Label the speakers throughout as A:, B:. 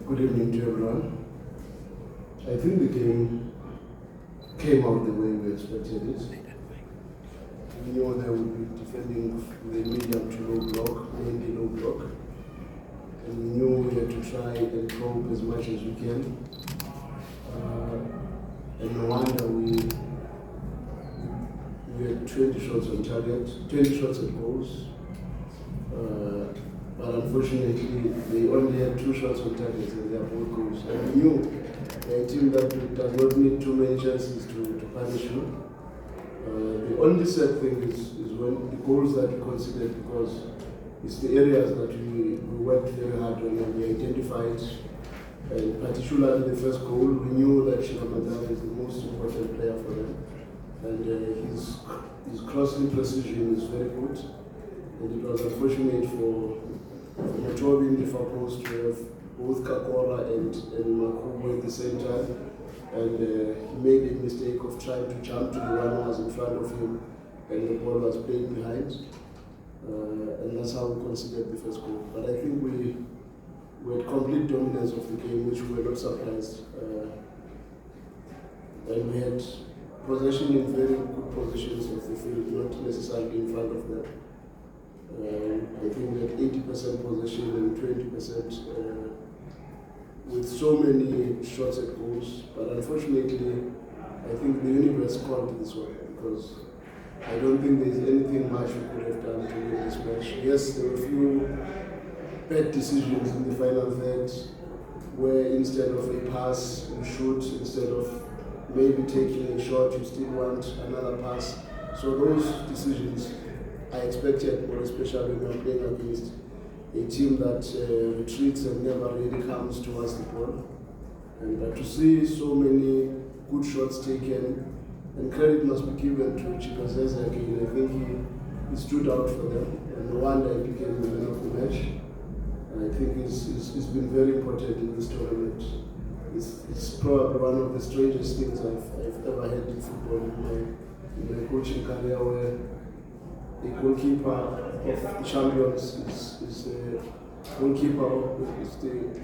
A: Good evening to everyone. I think the game came out the way we expected it. We knew they would be defending the medium to low block, mainly low block. And we knew we had to try and probe as much as we can. And no wonder we had 20 shots on target, 20 shots at goals. But unfortunately, they only had 2 shots on target and they are both goals. And we knew a team that does not need too many chances to punish you. The only sad thing is when the goals that we considered, because it's the areas that we worked very hard on and we identified. And particularly the first goal, we knew that Shiramandana is the most important player for them. And his crossing precision is very good. And it was unfortunate for Manqoba in the far post to have both Kakora and Manqoba at the same time. And he made a mistake of trying to jump to the one who was in front of him and the ball was played behind. And that's how we considered the first goal. But I think we had complete dominance of the game, which we were not surprised. And we had possession in very good positions of the field, not necessarily in front of them. I think we had 80% possession and 20% with so many shots at goals. But unfortunately, I think the universe called this one because I don't think there's anything much we could have done to win this match. Yes, there were a few bad decisions in the final third where instead of a pass, you shoot, instead of maybe taking a shot, you still want another pass. So those decisions I expected, more especially when we are playing against a team that retreats and never really comes towards the ball. But to see so many good shots taken, and credit must be given to Chikazeza again. I think he stood out for them, and no wonder he became the man of the match. I think it's been very important in this tournament. It's probably one of the strangest things I've ever had in football in my coaching career, where the goalkeeper of the champions is the goalkeeper, is the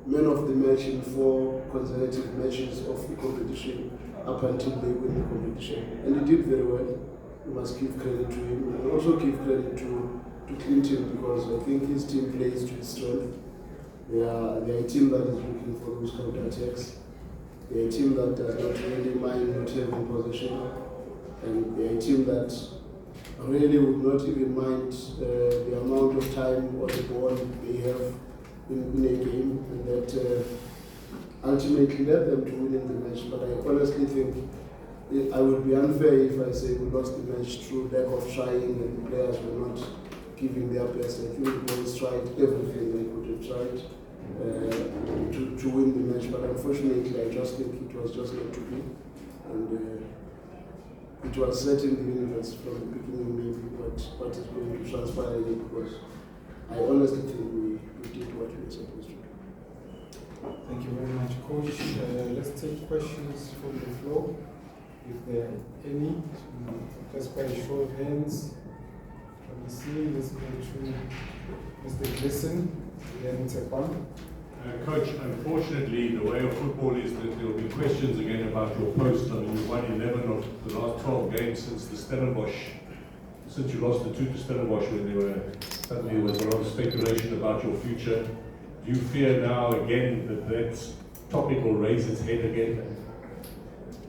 A: man of the match in 4 consecutive matches of the competition up until they win the competition. And he did very well. We must give credit to him and also give credit to Clinton, because I think his team plays to his strength. They are a team that is looking for those counter-attacks. They are a team that does not really mind not having possession. And they are a team that really would not even mind the amount of time or the ball they have in a game, and that ultimately led them to winning the match. But I honestly think I would be unfair if I say we lost the match through lack of trying and the players were not giving their best. I think the boys tried everything they could have tried to win the match, but unfortunately I just think it was just not to be. And it was set in the universe from the beginning, maybe what is going to transpire here, because I honestly think we did what we were supposed to do.
B: Thank you very much, Coach. Let's take questions from the floor, if there are any. Just by a show of hands from the scene. Let's go to Mr. Gleason, then Tsepan.
C: Coach, unfortunately, the way of football is that there will be questions again about your post. I mean, you've won 11 of the last 12 games since the Stellenbosch, since you lost the 2 to Stellenbosch, when suddenly was a lot of speculation about your future. Do you fear now again that topic will raise its head again?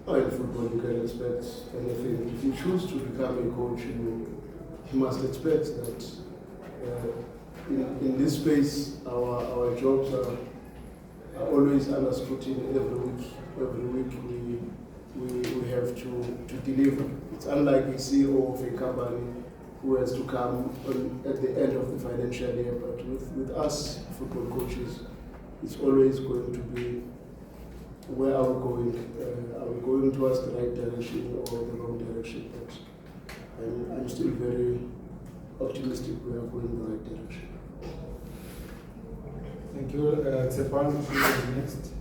A: Oh, in football you can expect anything. If you choose to become a coach, you must expect that in this space, our jobs are always under scrutiny every week. Every week we have to deliver. It's unlike a CEO of a company who has to come at the end of the financial year. But with us football coaches, it's always going to be, where are we going? Are we going towards the right direction or the wrong direction? But I'm still very optimistic we are going in the right direction.
B: Thank you. Tsepan, next.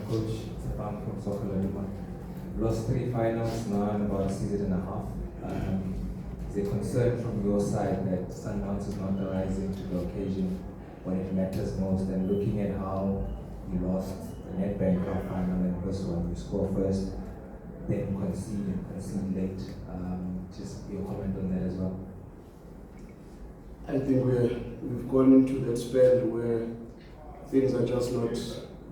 D: Coach Tsepan from Soccer Lalima. Lost 3 finals now in about a season and a half. Is there concern from your side that Sundowns is not rising to the occasion when it matters most, and looking at how you lost the Nedbank Cup final and this one, you score first, then concede late. Just your comment on that as well.
A: I think we've gone into that spell where things are just not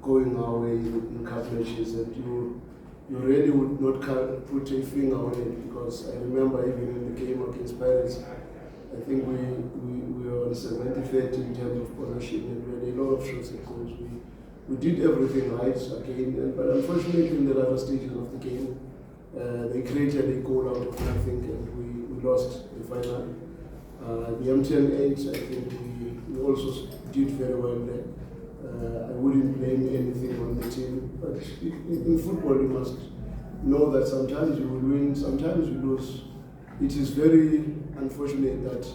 A: going our way in cup matches, and you really would not put a finger on it, because I remember even in the game against Pirates, I think we were on 70-30 in terms of possession, and we had a lot of shots at goals. We did everything right again, but unfortunately in the latter stages of the game, they created a goal out of nothing, and we lost the final. The MTN 8, I think we also did very well there. I wouldn't blame anything on the team, but in football you must know that sometimes you will win, sometimes you lose. It is very unfortunate that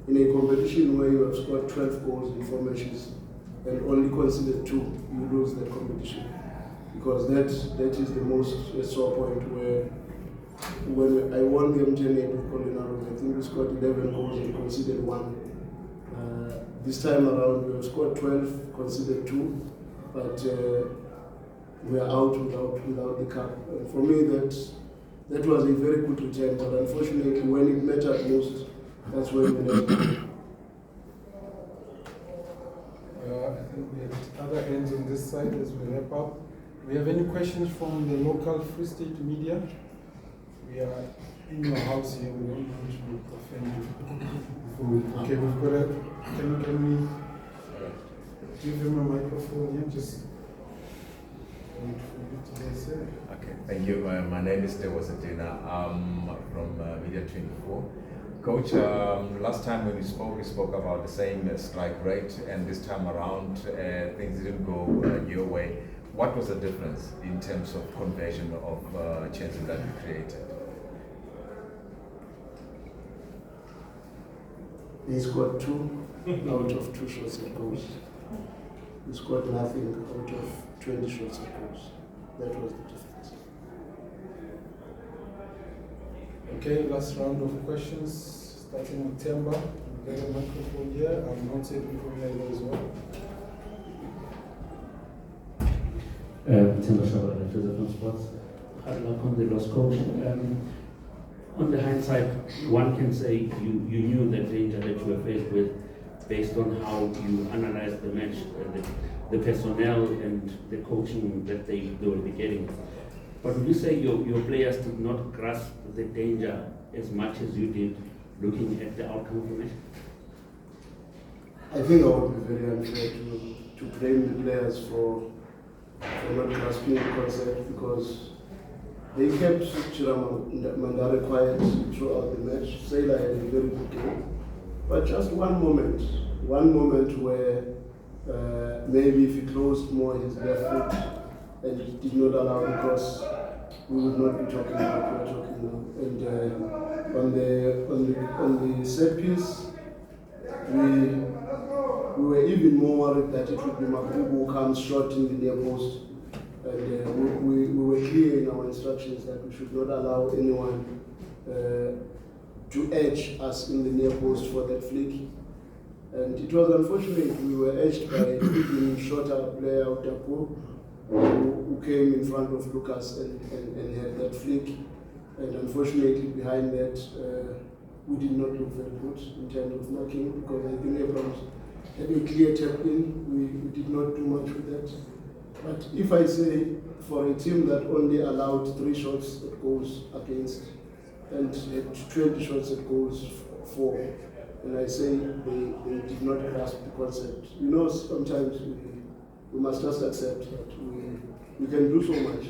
A: in a competition where you have scored 12 goals in 4 matches and only conceded 2, you lose that competition. Because that is the most sore point where when I won the MTN 8 with Colin Arrows, I think we scored 11 goals and conceded 1. This time around we have scored 12, conceded 2, but we are out without the cup. For me, that was a very good return, but unfortunately when it mattered most, that's when we left.
B: I think we have other hands on this side as we wrap up. Do we have any questions from the local Free State media? We are in your house here, we don't want to offend you. Okay, we've got a, can we give him a microphone here? Just wait for you to get set.
E: Okay, thank you. My name is Dewo Satina. I'm from Media 24. Coach, last time when we spoke about the same strike rate, and this time around things didn't go your way. What was the difference in terms of conversion of chances that you created?
A: He scored 2 out of 2 shots at goals. We scored nothing out of 20 shots at goals. That was the difference.
B: Okay, last round of questions, starting with Temba. We got a microphone here. I'm not taking from here as well.
F: Timber Schauer, Joseph from Sports. Hard luck on the lost coach. On the hindsight, one can say you knew the danger that you were faced with based on how you analyzed the match, the personnel and the coaching that they will be getting. But would you say your players did not grasp the danger as much as you did looking at the outcome of the match?
A: I think I would be very unfair to blame the players for not grasping the concept, because they kept Mandare quiet throughout the match. Sailor had a very good game. But just one moment where maybe if he closed more his left foot and did not allow the cross, we would not be talking about what we're talking now. And on the set piece, we were even more worried that it would be Makubu who comes short in the near post. And we were clear in our instructions that we should not allow anyone to edge us in the near post for that flick. And it was unfortunate we were edged by a shorter player out there who came in front of Lucas and had that flick. And unfortunately behind that, we did not look very good in terms of marking, because I think Abrams had a clear tap in. We did not do much with that. But if I say for a team that only allowed 3 shots at goals against and had 20 shots at goals 4, and I say they did not grasp the concept. You know, sometimes we must just accept that we can do so much.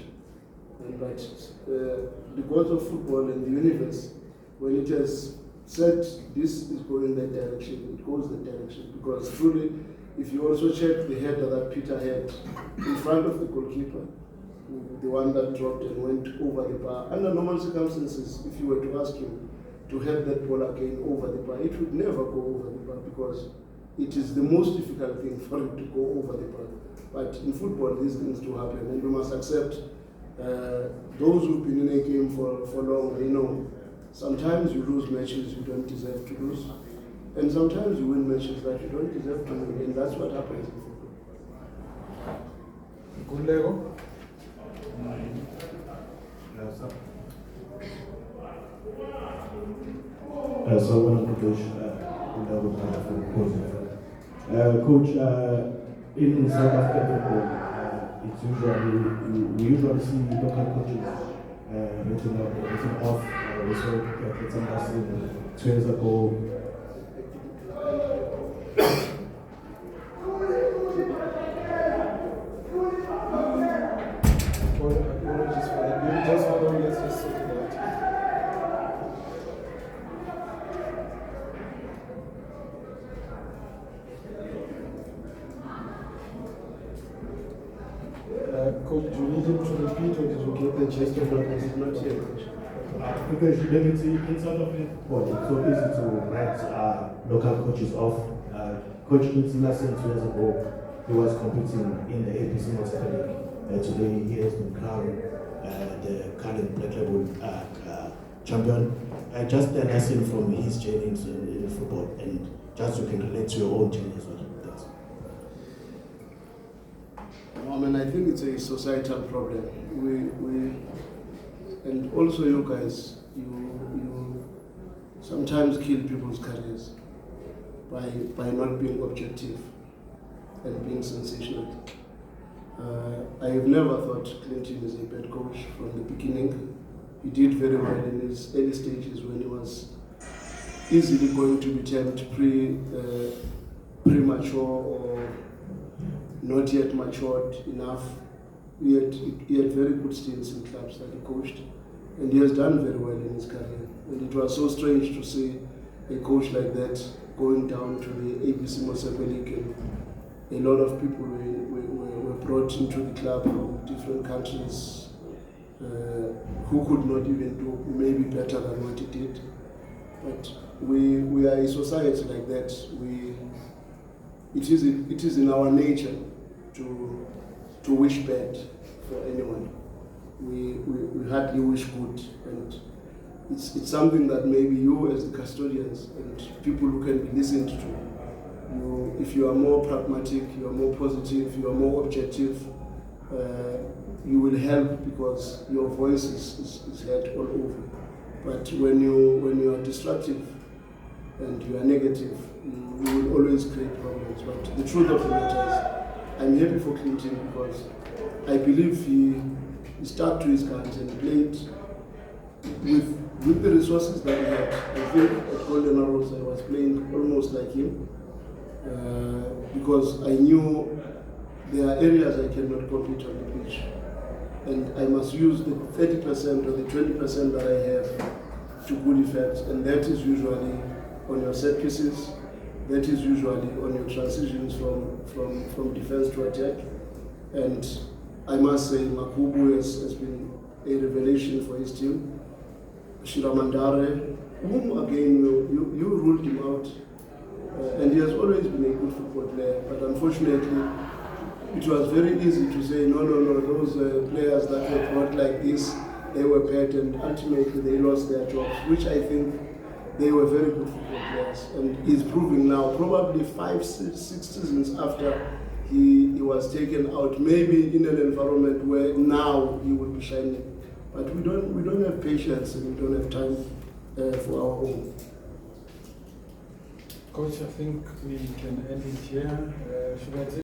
A: And but the goals of football and the universe, when it has said this is going that direction, it goes that direction. Because truly, if you also check the header that Peter had in front of the goalkeeper, the one that dropped and went over the bar, under normal circumstances, if you were to ask him to head that ball again over the bar, it would never go over the bar, because it is the most difficult thing for it to go over the bar. But in football, these things do happen, and we must accept those who've been in a game for long, they know sometimes you lose matches you don't deserve to lose. And sometimes you win matches that you don't deserve to win, and that's what happens in football.
B: Good Lego.
G: So one of the coach, in South African football, it's usually we usually see local coaches written off. We saw Peter Anderson 2 years ago.
B: Apologies for that. Maybe just hold on, let's just sort it out. Coach, do you need him to repeat, or did you get the gist of what was not here?
G: Because in South African football, it's so easy to write local coaches off. Coach Anderson 2 years ago, he was competing in the ABC Super League. Today he has been crowned the current Black Label champion. Just a lesson from his journey in football, and just you can relate to your own journey as well. Thanks.
A: I think it's a societal problem. We and also you guys, you sometimes kill people's careers by not being objective and being sensational. I have never thought Clinton is a bad coach from the beginning. He did very well in his early stages when he was easily going to be termed premature or not yet matured enough. He had very good stints in clubs that he coached, and he has done very well in his career. And it was so strange to see a coach like that going down to the ABC Super League, and a lot of people were brought into the club from different countries who could not even do maybe better than what he did. But we are a society like that. It is in our nature to wish bad for anyone. We hardly wish good, and it's something that maybe you as the custodians and people who can be listened to, if you are more pragmatic, you are more positive, you are more objective, you will help because your voice is heard all over. But when you are destructive and you are negative, you will always create problems. But the truth of the matter is, I'm happy for Clinton because I believe he stuck to his guns and played with the resources that he had. I think at Golden Arrows I was playing almost like him because I knew there are areas I cannot compete on the pitch, and I must use the 30% or the 20% that I have to good effect, and that is usually on your set pieces. That is usually on your transitions from defense to attack. And I must say, Makubu has been a revelation for his team. Shiramandare, whom again you ruled him out, and he has always been a good football player. But unfortunately, it was very easy to say, no, those players that were brought like this, they were bad, and ultimately they lost their jobs, which I think they were very good football players. And he's proving now, probably 5-6 seasons after he was taken out, maybe in an environment where now he would be shining. But we don't have patience and we don't have time for our own.
B: Coach, I think we can end it here. Should I take